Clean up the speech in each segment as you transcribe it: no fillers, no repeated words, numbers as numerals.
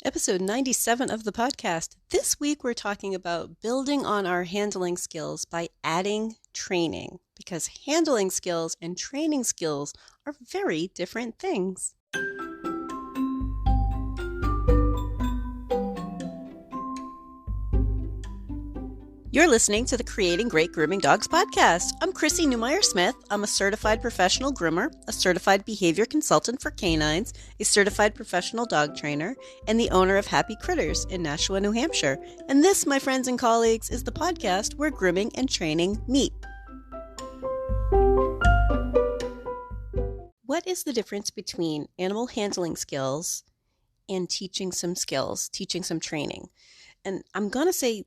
Episode 97 of the podcast. This week we're talking about building on our handling skills by adding training, because handling skills and training skills are very different things. You're listening to the Creating Great Grooming Dogs podcast. I'm Chrissy Newmeyer-Smith. I'm a certified professional groomer, a certified behavior consultant for canines, a certified professional dog trainer, and the owner of Happy Critters in Nashua, New Hampshire. And this, my friends and colleagues, is the podcast where grooming and training meet. What is the difference between animal handling skills and teaching some skills, teaching some training? And I'm going to say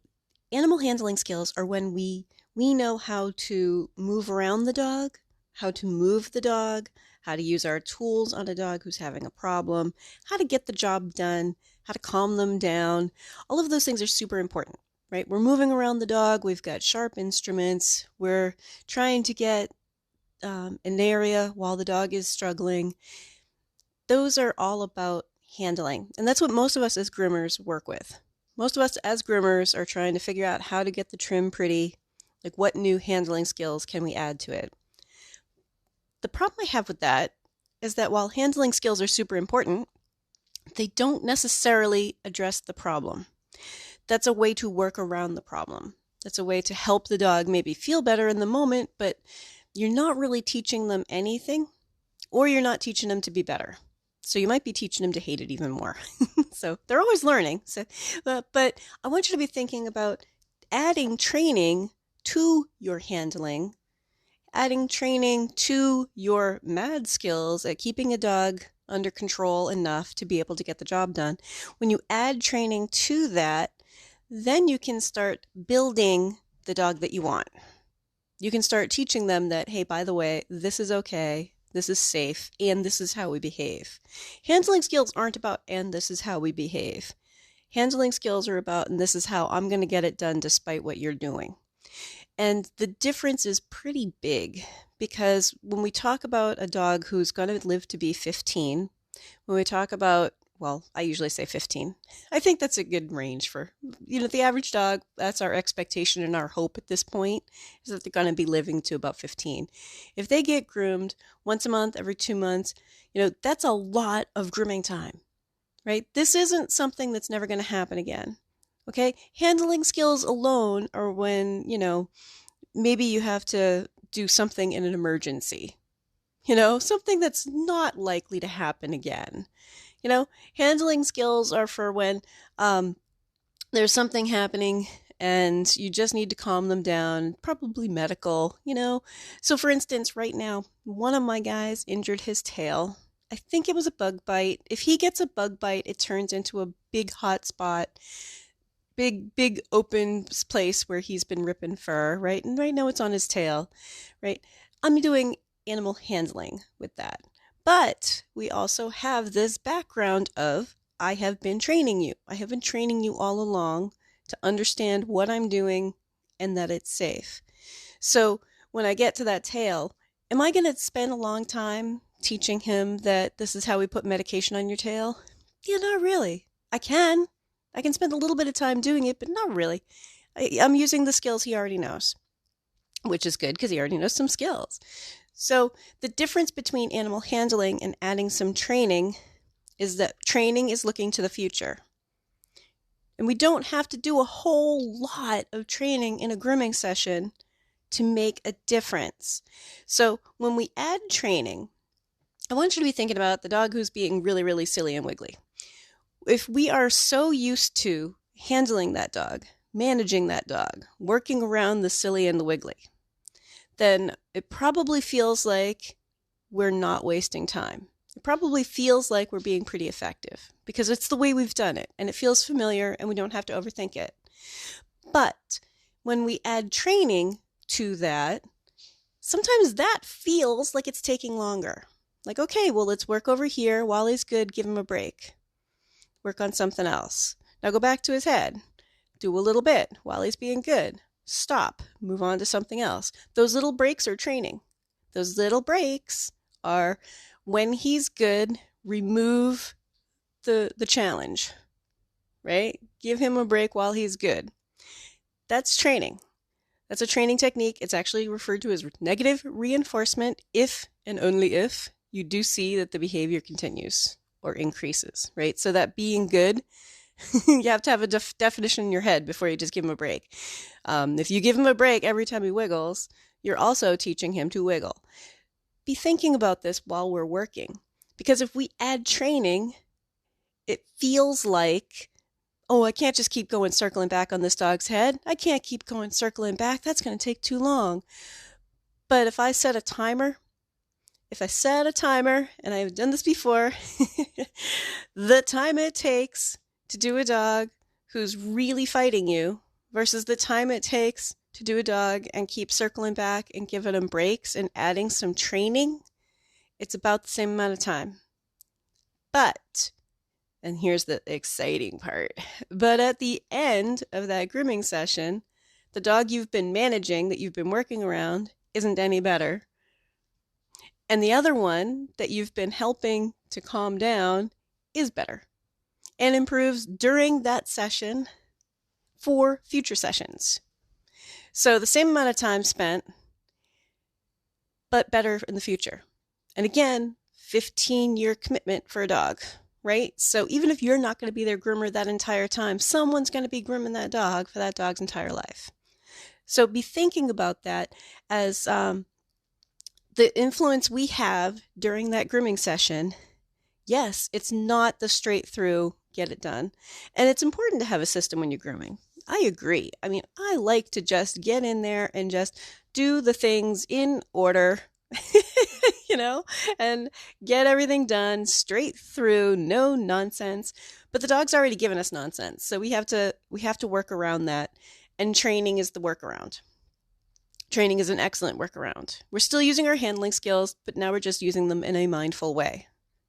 animal handling skills are when we know how to move around the dog, how to move the dog, how to use our tools on a dog who's having a problem, how to get the job done, how to calm them down. All of those things are super important, right? We're moving around the dog. We've got sharp instruments. We're trying to get an area while the dog is struggling. Those are all about handling. And that's what most of us as groomers work with. Most of us as groomers are trying to figure out how to get the trim pretty, like what new handling skills can we add to it. The problem I have with that is that while handling skills are super important, they don't necessarily address the problem. That's a way to work around the problem. That's a way to help the dog maybe feel better in the moment, but you're not really teaching them anything, or you're not teaching them to be better. So you might be teaching them to hate it even more. So they're always learning. But I want you to be thinking about adding training to your handling, adding training to your mad skills at keeping a dog under control enough to be able to get the job done. When you add training to that, then you can start building the dog that you want. You can start teaching them that, hey, by the way, this is okay. This is safe, and this is how we behave. Handling skills aren't about, and this is how we behave. Handling skills are about, and this is how I'm going to get it done despite what you're doing. And the difference is pretty big, because when we talk about a dog who's going to live to be 15, when we talk about, well, I usually say 15. I think that's a good range for, the average dog. That's our expectation and our hope at this point, is that they're going to be living to about 15. If they get groomed once a month, every 2 months, that's a lot of grooming time, right? This isn't something that's never going to happen again. Okay. Handling skills alone are when, maybe you have to do something in an emergency, something that's not likely to happen again. Handling skills are for when there's something happening and you just need to calm them down, probably medical, So for instance, right now, one of my guys injured his tail. I think it was a bug bite. If he gets a bug bite, it turns into a big hot spot, big open place where he's been ripping fur, right? And right now it's on his tail, right? I'm doing animal handling with that. But we also have this background of, I have been training you. I have been training you all along to understand what I'm doing and that it's safe. So when I get to that tail, am I going to spend a long time teaching him that this is how we put medication on your tail? Yeah, not really. I can spend a little bit of time doing it, but not really. I'm using the skills he already knows, which is good because he already knows some skills. So the difference between animal handling and adding some training is that training is looking to the future. And we don't have to do a whole lot of training in a grooming session to make a difference. So when we add training, I want you to be thinking about the dog who's being really, really silly and wiggly. If we are so used to handling that dog, managing that dog, working around the silly and the wiggly, then it probably feels like we're not wasting time. It probably feels like we're being pretty effective because it's the way we've done it and it feels familiar and we don't have to overthink it. But when we add training to that, sometimes that feels like it's taking longer. Like, okay, well, let's work over here. While he's good, give him a break. Work on something else. Now go back to his head. Do a little bit while he's being good. Stop, move on to something else. Those little breaks are training. Those little breaks are when he's good, remove the challenge. right? Give him a break while he's good. That's training. That's a training technique. It's actually referred to as negative reinforcement if and only if you do see that the behavior continues or increases, right? So that being good, you have to have a definition in your head before you just give him a break. If you give him a break every time he wiggles, you're also teaching him to wiggle. Be thinking about this while we're working, because if we add training, it feels like, oh, I can't just keep going circling back on this dog's head. I can't keep going circling back. That's going to take too long. But if I set a timer, and I've done this before, the time it takes to do a dog who's really fighting you versus the time it takes to do a dog and keep circling back and giving them breaks and adding some training, it's about the same amount of time. But, and here's the exciting part, but at the end of that grooming session, the dog you've been managing, that you've been working around, isn't any better. And the other one that you've been helping to calm down is better and improves during that session for future sessions. So the same amount of time spent, but better in the future. And again, 15-year commitment for a dog, right? So even if you're not going to be their groomer that entire time, someone's going to be grooming that dog for that dog's entire life. So be thinking about that as the influence we have during that grooming session. Yes, it's not the straight through, get it done. And it's important to have a system when you're grooming. I agree. I mean, I like to just get in there and just do the things in order, and get everything done straight through, no nonsense. But the dog's already given us nonsense. So we have to work around that. And training is the workaround. Training is an excellent workaround. We're still using our handling skills, but now we're just using them in a mindful way.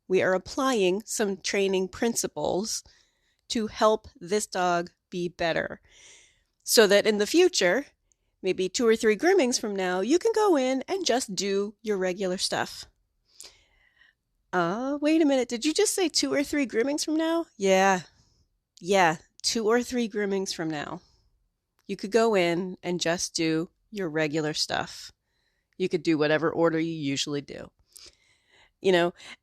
We are applying some training principles to help this dog be better, so that in the future, maybe 2 or 3 groomings from now, you can go in and just do your regular stuff. Wait a minute. Did you just say 2 or 3 groomings from now? Yeah, 2 or 3 groomings from now. You could go in and just do your regular stuff. You could do whatever order you usually do.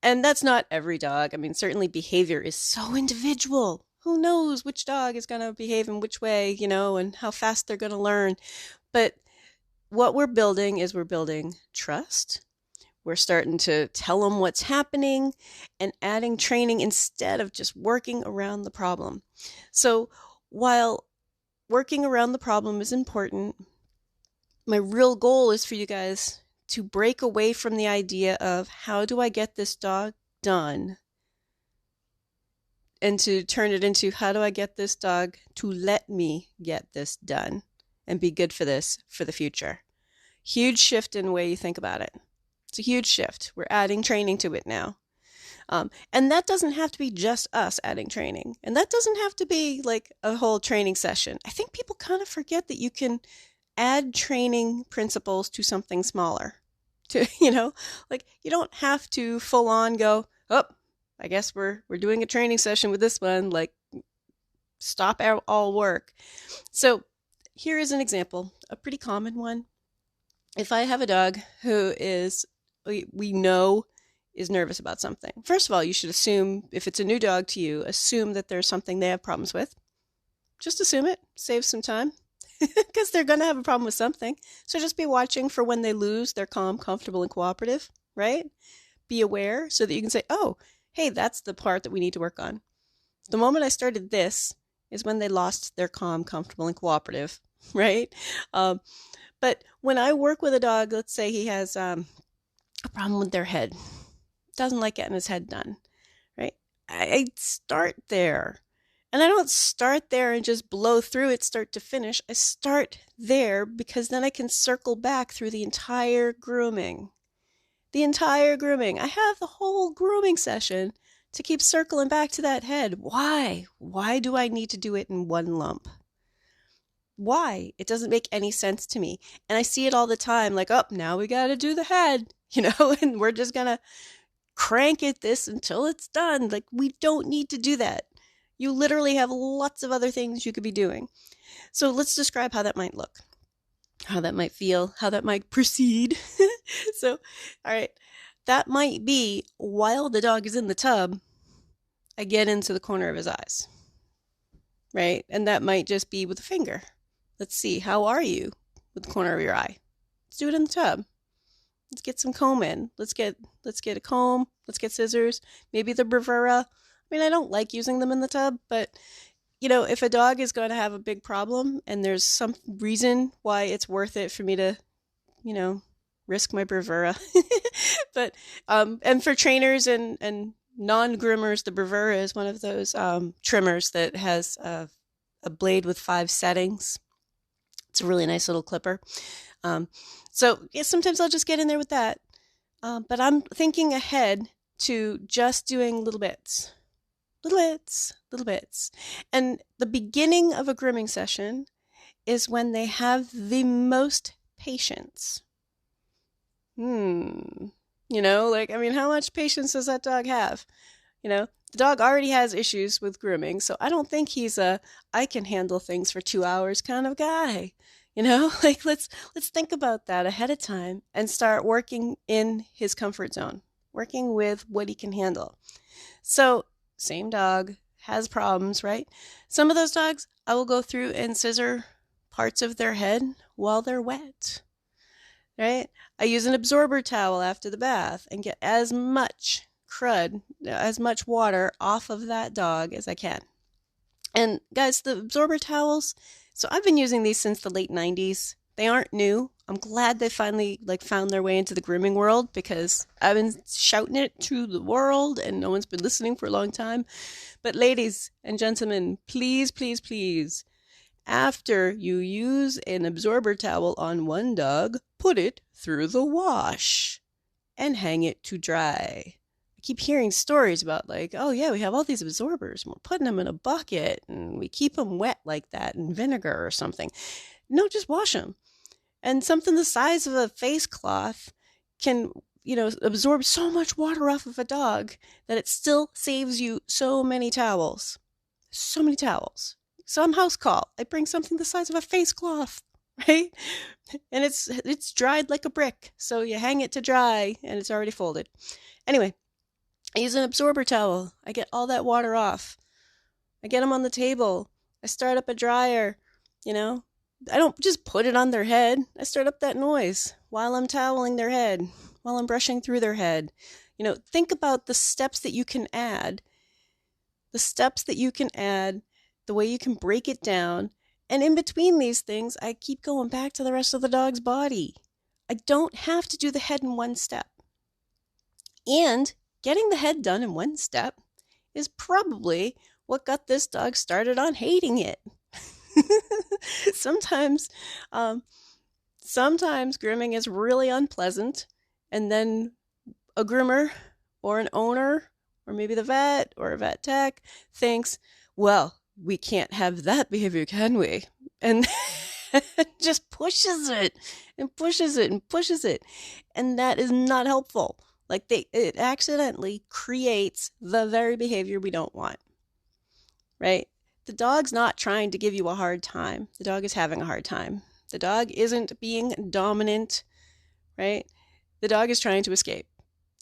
And that's not every dog. I mean, certainly behavior is so individual. Who knows which dog is going to behave in which way, and how fast they're going to learn. But what we're building is trust. We're starting to tell them what's happening and adding training instead of just working around the problem. So while working around the problem is important, my real goal is for you guys to break away from the idea of how do I get this dog done, and to turn it into how do I get this dog to let me get this done and be good for this for the future. Huge shift in the way you think about it. It's a huge shift. We're adding training to it now. And that doesn't have to be just us adding training. And that doesn't have to be like a whole training session. I think people kind of forget that you can add training principles to something smaller. You don't have to full on go, oh, I guess we're doing a training session with this one, like stop all work. So here is an example, a pretty common one. If I have a dog who we know is nervous about something. First of all, you should assume, if it's a new dog to you, assume that there's something they have problems with. Just assume it, save some time, because they're going to have a problem with something. So just be watching for when they lose their calm, comfortable, and cooperative, right? Be aware so that you can say, oh, hey, that's the part that we need to work on. The moment I started this is when they lost their calm, comfortable, and cooperative, right? But when I work with a dog, let's say he has a problem with their head, doesn't like getting his head done, right? I start there. And I don't start there and just blow through it start to finish. I start there because then I can circle back through the entire grooming. I have the whole grooming session to keep circling back to that head. Why? Why do I need to do it in one lump? Why? It doesn't make any sense to me. And I see it all the time, like, oh, now we got to do the head, and we're just going to crank it this until it's done. Like, we don't need to do that. You literally have lots of other things you could be doing. So let's describe how that might look, how that might feel, how that might proceed. So, all right, that might be while the dog is in the tub, I get into the corner of his eyes, right? And that might just be with a finger. Let's see, how are you with the corner of your eye? Let's do it in the tub. Let's get some comb in. Let's get a comb. Let's get scissors. Maybe the bravura. I mean, I don't like using them in the tub, but if a dog is going to have a big problem and there's some reason why it's worth it for me to, risk my bravura. But and for trainers and non-groomers, the bravura is one of those trimmers that has a blade with 5 settings. It's a really nice little clipper. So yeah, sometimes I'll just get in there with that. But I'm thinking ahead to just doing little bits. And the beginning of a grooming session is when they have the most patience. How much patience does that dog have? The dog already has issues with grooming, so I don't think he's I can handle things for 2 hours kind of guy. Let's think about that ahead of time and start working in his comfort zone, working with what he can handle. So, same dog has problems, right? Some of those dogs, I will go through and scissor parts of their head while they're wet, right? I use an absorber towel after the bath and get as much crud, as much water off of that dog as I can. And guys, the absorber towels, so I've been using these since the late 90s. They aren't new. I'm glad they finally found their way into the grooming world, because I've been shouting it to the world and no one's been listening for a long time. But ladies and gentlemen, please, please, please, after you use an absorber towel on one dog, put it through the wash and hang it to dry. I keep hearing stories about oh yeah, we have all these absorbers and we're putting them in a bucket and we keep them wet like that in vinegar or something. No, just wash them. And something the size of a face cloth can, absorb so much water off of a dog that it still saves you so many towels. So many towels. Some house call, I bring something the size of a face cloth, right? And it's dried like a brick. So you hang it to dry and it's already folded. Anyway, I use an absorber towel. I get all that water off. I get them on the table. I start up a dryer, I don't just put it on their head. I start up that noise while I'm toweling their head, while I'm brushing through their head. Think about the steps that you can add, the way you can break it down. And in between these things, I keep going back to the rest of the dog's body. I don't have to do the head in one step. And getting the head done in one step is probably what got this dog started on hating it. Sometimes grooming is really unpleasant, and then a groomer or an owner or maybe the vet or a vet tech thinks, well, we can't have that behavior, can we? And just pushes it and pushes it and pushes it. And that is not helpful. It accidentally creates the very behavior we don't want, right? The dog's not trying to give you a hard time. The dog is having a hard time. The dog isn't being dominant, right? The dog is trying to escape.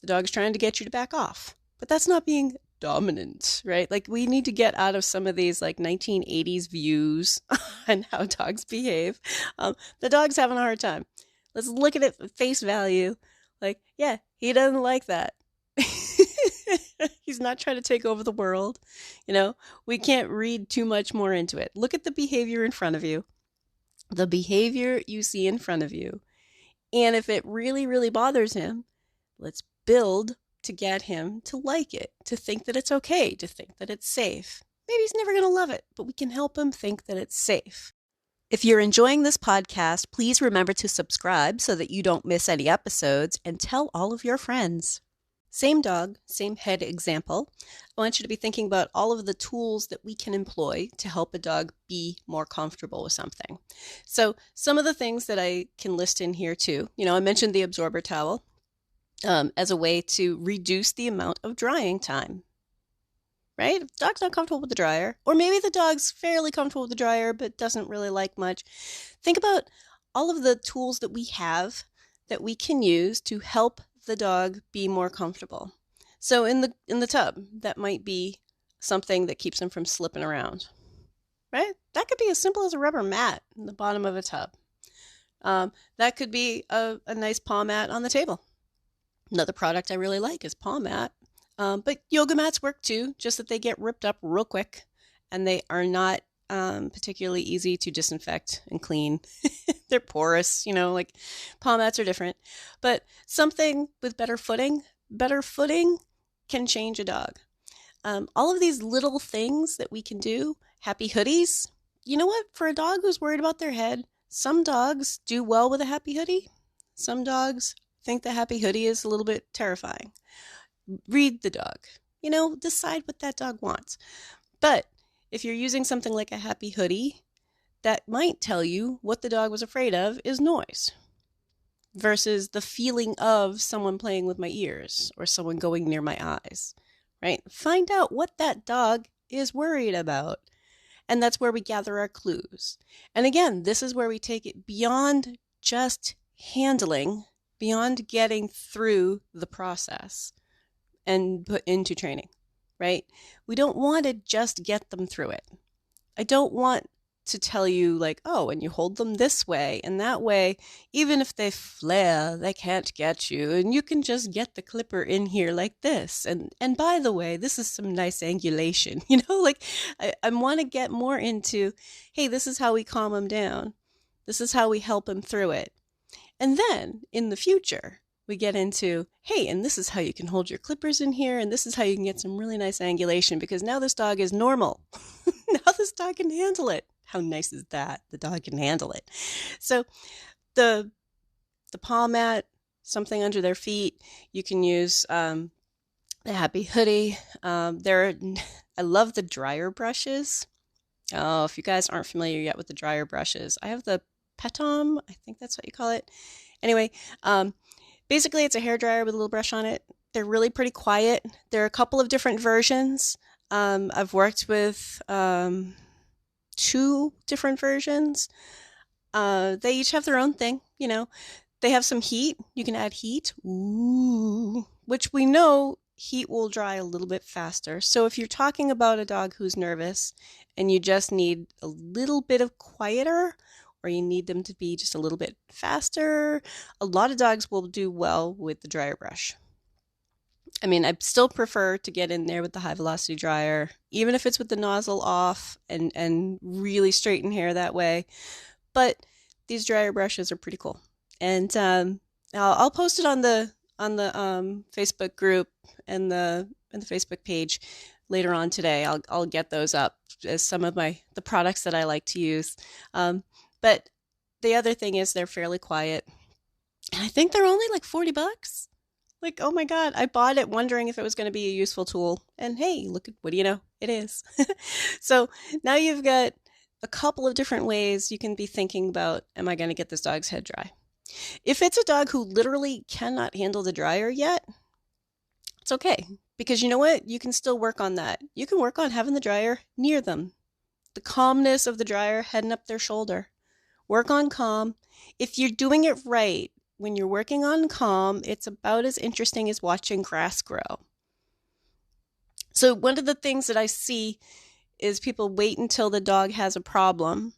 The dog is trying to get you to back off. But that's not being dominant, right? We need to get out of some of these 1980s views on how dogs behave. The dog's having a hard time. Let's look at it at face value. Yeah, he doesn't like that. He's not trying to take over the world. We can't read too much more into it. Look at the behavior in front of you. The behavior you see in front of you. And if it really, really bothers him, let's build to get him to like it, to think that it's okay, to think that it's safe. Maybe he's never going to love it, but we can help him think that it's safe. If you're enjoying this podcast, please remember to subscribe so that you don't miss any episodes, and tell all of your friends. Same dog, same head example. I want you to be thinking about all of the tools that we can employ to help a dog be more comfortable with something. So some of the things that I can list in here too, I mentioned the absorber towel as a way to reduce the amount of drying time, right? If the dog's not comfortable with the dryer, or maybe the dog's fairly comfortable with the dryer but doesn't really like much, think about all of the tools that we have that we can use to help the dog be more comfortable. So in the tub, that might be something that keeps them from slipping around, right? That could be as simple as a rubber mat in the bottom of a tub. That could be a nice paw mat on the table. Another product I really like is paw mat. But yoga mats work too, just that they get ripped up real quick and they are not particularly easy to disinfect and clean. They're porous, like paw mats are different. But something with better footing can change a dog. All of these little things that we can do, happy hoodies. You know what? For a dog who's worried about their head, some dogs do well with a happy hoodie. Some dogs think the happy hoodie is a little bit terrifying. Read the dog. Decide what that dog wants. But if you're using something like a happy hoodie, that might tell you what the dog was afraid of is noise versus the feeling of someone playing with my ears or someone going near my eyes, right? Find out what that dog is worried about. And that's where we gather our clues. And again, this is where we take it beyond just handling, beyond getting through the process and put into training, right? We don't want to just get them through it. I don't want to tell you like, oh, and you hold them this way and that way, even if they flare, they can't get you. And you can just get the clipper in here like this. And by the way, this is some nice angulation, I want to get more into, hey, this is how we calm them down. This is how we help them through it. And then in the future, we get into, hey, and this is how you can hold your clippers in here, and this is how you can get some really nice angulation, because now this dog is normal. Now this dog can handle it. How nice is that? The dog can handle it. So the paw mat, something under their feet, you can use the happy hoodie. I love the dryer brushes. Oh, if you guys aren't familiar yet with the dryer brushes, I have the Petom, I think that's what you call it. Anyway, basically it's a hairdryer with a little brush on it. They're really pretty quiet. There are a couple of different versions. I've worked with 2 different versions. They each have their own thing, They have some heat. You can add heat. Ooh, which we know heat will dry a little bit faster. So if you're talking about a dog who's nervous and you just need a little bit of quieter, or you need them to be just a little bit faster, a lot of dogs will do well with the dryer brush. I mean, I still prefer to get in there with the high velocity dryer, even if it's with the nozzle off and really straighten hair that way. But these dryer brushes are pretty cool. And I'll post it on the Facebook group and the Facebook page later on today. I'll get those up as some of the products that I like to use. But the other thing is they're fairly quiet. And I think they're only like $40. Like, oh my God, I bought it wondering if it was going to be a useful tool. And hey, look at, what do you know? It is. So now you've got a couple of different ways you can be thinking about, am I going to get this dog's head dry? If it's a dog who literally cannot handle the dryer yet, it's okay. Because you know what? You can still work on that. You can work on having the dryer near them. The calmness of the dryer heading up their shoulder. Work on calm. If you're doing it right, when you're working on calm, it's about as interesting as watching grass grow. So one of the things that I see is people wait until the dog has a problem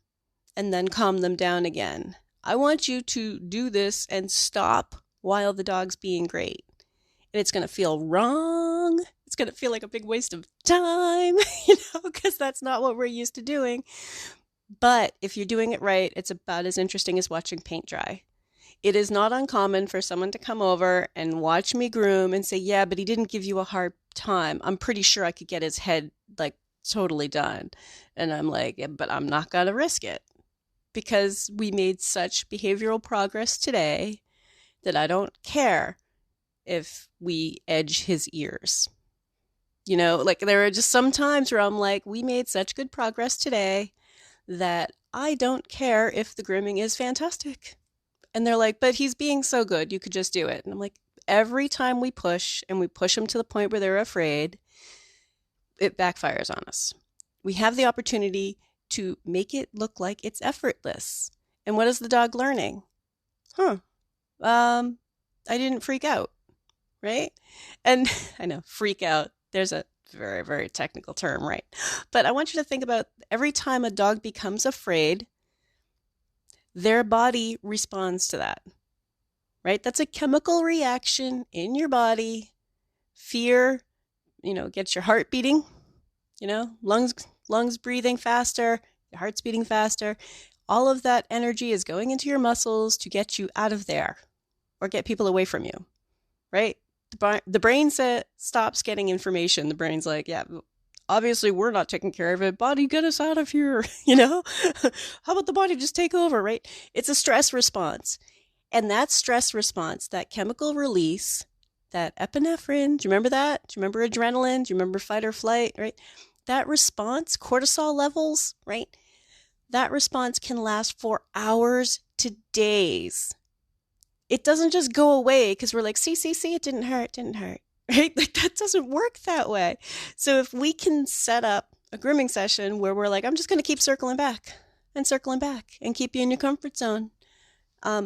and then calm them down again. I want you to do this and stop while the dog's being great. And it's going to feel wrong. It's going to feel like a big waste of time, because that's not what we're used to doing. But if you're doing it right, it's about as interesting as watching paint dry. It is not uncommon for someone to come over and watch me groom and say, yeah, but he didn't give you a hard time. I'm pretty sure I could get his head like totally done. And I'm like, yeah, but I'm not going to risk it, because we made such behavioral progress today that I don't care if we edge his ears. There are just some times where I'm like, we made such good progress today that I don't care if the grooming is fantastic. And they're like, but he's being so good, you could just do it. And I'm like, every time we push and we push them to the point where they're afraid, it backfires on us. We have the opportunity to make it look like it's effortless. And what is the dog learning? Huh, I didn't freak out, right? And I know, freak out, there's a very, very technical term, right? But I want you to think about every time a dog becomes afraid, their body responds to that, right? That's a chemical reaction in your body. Fear, gets your heart beating, lungs breathing faster, your heart's beating faster. All of that energy is going into your muscles to get you out of there or get people away from you, right? The brain stops getting information. The brain's like, yeah, obviously we're not taking care of it. Body, get us out of here, How about the body just take over, right? It's a stress response. And that stress response, that chemical release, that epinephrine, do you remember that? Do you remember adrenaline? Do you remember fight or flight, right? That response, cortisol levels, right? That response can last for hours to days. It doesn't just go away because we're like, see, it didn't hurt, right? Like that doesn't work that way. So if we can set up a grooming session where we're like, I'm just going to keep circling back and keep you in your comfort zone.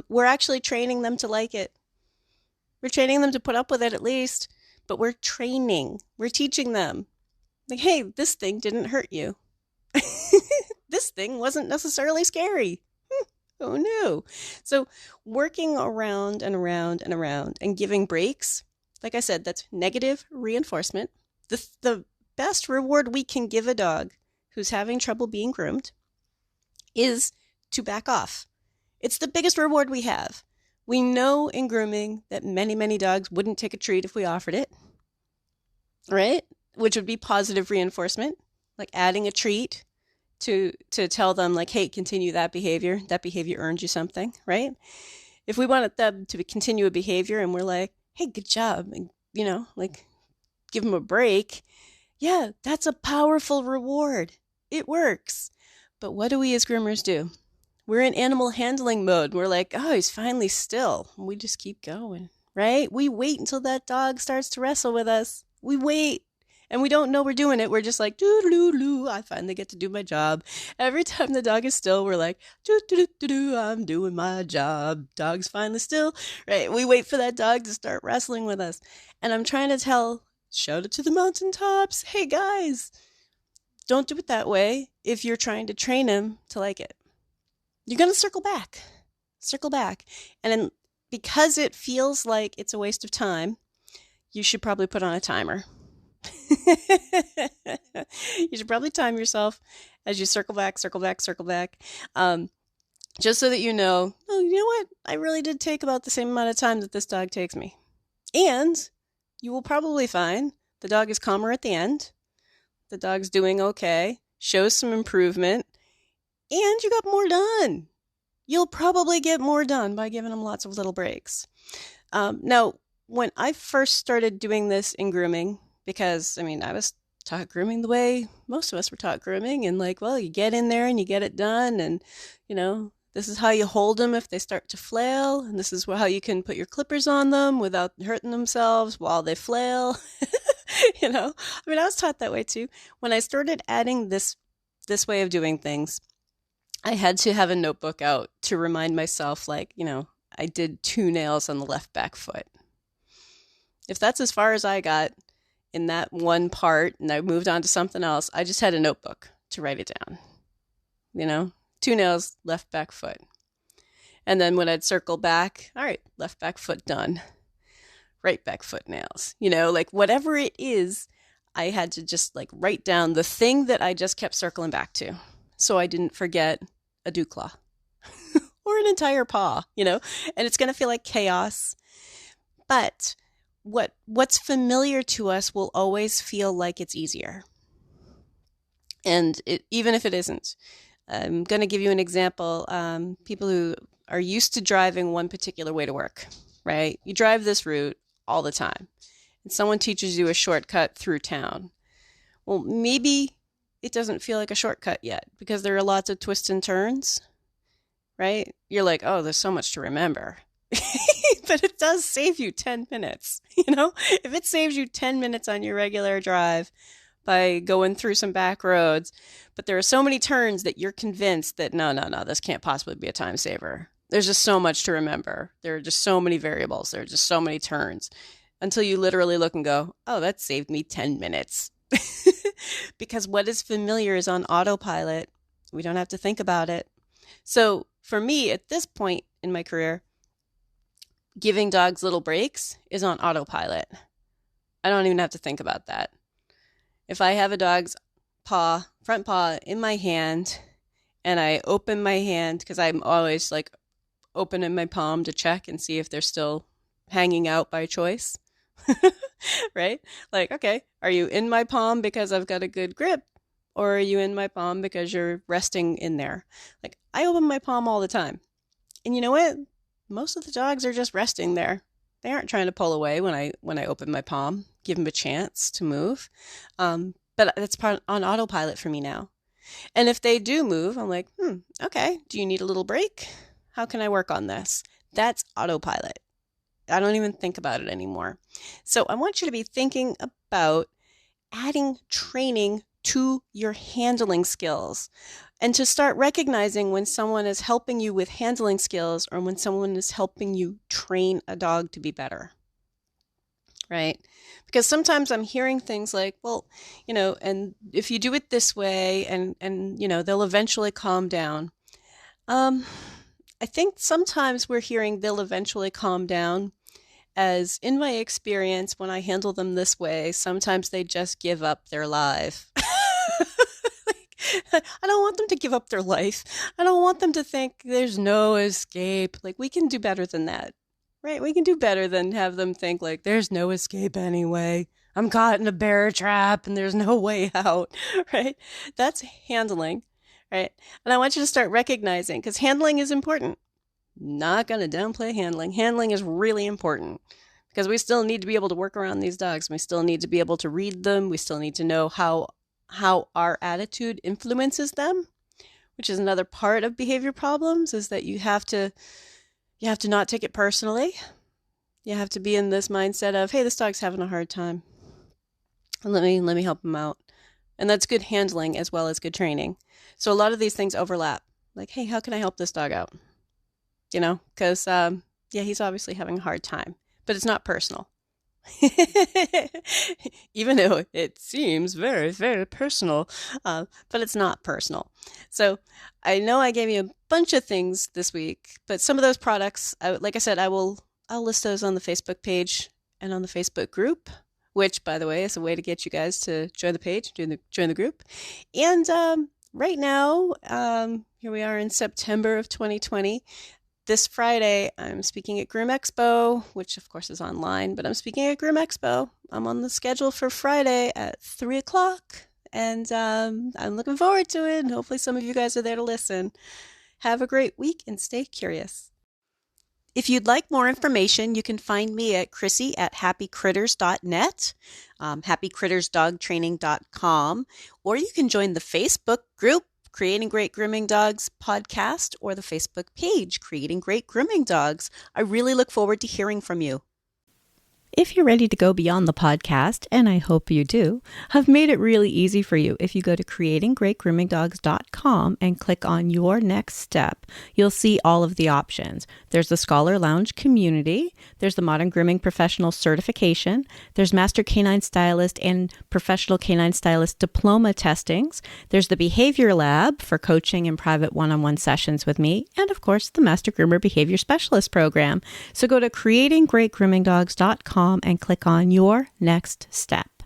We're actually training them to like it. We're training them to put up with it at least, but we're teaching them like, hey, this thing didn't hurt you. This thing wasn't necessarily scary. Oh no. So working around and around and around and giving breaks, like I said, that's negative reinforcement. The best reward we can give a dog who's having trouble being groomed is to back off. It's the biggest reward we have. We know in grooming that many, many dogs wouldn't take a treat if we offered it, right? Which would be positive reinforcement, like adding a treat to tell them like, hey, continue that behavior. That behavior earned you something, right? If we wanted them to continue a behavior and we're like, hey, good job, and, like give them a break. Yeah, that's a powerful reward. It works. But what do we as groomers do? We're in animal handling mode. We're like, oh, he's finally still. We just keep going, right? We wait until that dog starts to wrestle with us. We wait. And we don't know we're doing it. We're just like, doo-doo-doo, I finally get to do my job. Every time the dog is still, we're like, doo-doo-doo-doo, I'm doing my job. Dog's finally still, right? We wait for that dog to start wrestling with us. And I'm trying to shout it to the mountaintops. Hey, guys, don't do it that way if you're trying to train him to like it. You're going to circle back. And then because it feels like it's a waste of time, you should probably put on a timer. You should probably time yourself as you circle back, just so that you know what? I really did take about the same amount of time that this dog takes me. And you will probably find the dog is calmer at the end. The dog's doing okay, shows some improvement, and you got more done. You'll probably get more done by giving them lots of little breaks. Now, when I first started doing this in grooming, because, I was taught grooming the way most of us were taught grooming, and like, well, you get in there and you get it done, and, this is how you hold them if they start to flail, and this is how you can put your clippers on them without hurting themselves while they flail. I was taught that way too. When I started adding this way of doing things, I had to have a notebook out to remind myself, like, I did 2 nails on the left back foot. If that's as far as I got in that one part and I moved on to something else, I just had a notebook to write it down. 2 nails, left back foot. And then when I'd circle back, all right, left back foot done. Right back foot nails. Like whatever it is, I had to just like write down the thing that I just kept circling back to, so I didn't forget a dew claw or an entire paw, and it's going to feel like chaos. But what's familiar to us will always feel like it's easier. And even if it isn't. I'm going to give you an example. People who are used to driving one particular way to work, right? You drive this route all the time, and someone teaches you a shortcut through town. Well, maybe it doesn't feel like a shortcut yet because there are lots of twists and turns, right? You're like, oh, there's so much to remember. But it does save you 10 minutes, If it saves you 10 minutes on your regular drive by going through some back roads, but there are so many turns that you're convinced that no, this can't possibly be a time saver. There's just so much to remember. There are just so many variables. There are just so many turns until you literally look and go, oh, that saved me 10 minutes. Because what is familiar is on autopilot. We don't have to think about it. So for me, at this point in my career, giving dogs little breaks is on autopilot. I don't even have to think about that. If I have a dog's front paw in my hand, and I open my hand, because I'm always like opening my palm to check and see if they're still hanging out by choice, right? Like, okay, are you in my palm because I've got a good grip? Or are you in my palm because you're resting in there? Like, I open my palm all the time. And you know what? Most of the dogs are just resting there. They aren't trying to pull away when I open my palm, give them a chance to move. But that's on autopilot for me now. And if they do move, I'm like, okay, do you need a little break? How can I work on this? That's autopilot. I don't even think about it anymore. So I want you to be thinking about adding training to your handling skills, and to start recognizing when someone is helping you with handling skills or when someone is helping you train a dog to be better, right? Because sometimes I'm hearing things like, well, and if you do it this way and they'll eventually calm down. I think sometimes we're hearing they'll eventually calm down as, in my experience, when I handle them this way, sometimes they just give up their life. I don't want them to give up their life. I don't want them to think there's no escape. Like, we can do better than that, right? We can do better than have them think like there's no escape anyway. I'm caught in a bear trap and there's no way out, right? That's handling, right? And I want you to start recognizing, because handling is important. Not going to downplay handling. Handling is really important because we still need to be able to work around these dogs. We still need to be able to read them. We still need to know how our attitude influences them, which is another part of behavior problems, is that you have to not take it personally. You have to be in this mindset of, hey, this dog's having a hard time. And let me help him out. And that's good handling as well as good training. So a lot of these things overlap. Like, hey, how can I help this dog out? Because, he's obviously having a hard time, but it's not personal. Even though it seems very, very personal, but it's not personal. So I know I gave you a bunch of things this week, but some of those products, like I said, I'll list those on the Facebook page and on the Facebook group, which, by the way, is a way to get you guys to join the page, join the group. And right now, here we are in September of 2020. This Friday, I'm speaking at Groom Expo, which of course is online, but I'm speaking at Groom Expo. I'm on the schedule for Friday at 3 o'clock, and I'm looking forward to it, and hopefully some of you guys are there to listen. Have a great week and stay curious. If you'd like more information, you can find me at Chrissy@happycritters.net, happycrittersdogtraining.com, or you can join the Facebook group, Creating Great Grooming Dogs podcast, or the Facebook page, Creating Great Grooming Dogs. I really look forward to hearing from you. If you're ready to go beyond the podcast, and I hope you do, I've made it really easy for you. If you go to creatinggreatgroomingdogs.com and click on your next step, you'll see all of the options. There's the Scholar Lounge community, there's the Modern Grooming Professional certification, there's Master Canine Stylist and Professional Canine Stylist diploma testings, there's the Behavior Lab for coaching and private one-on-one sessions with me, and of course, the Master Groomer Behavior Specialist program. So go to creatinggreatgroomingdogs.com and click on your next step.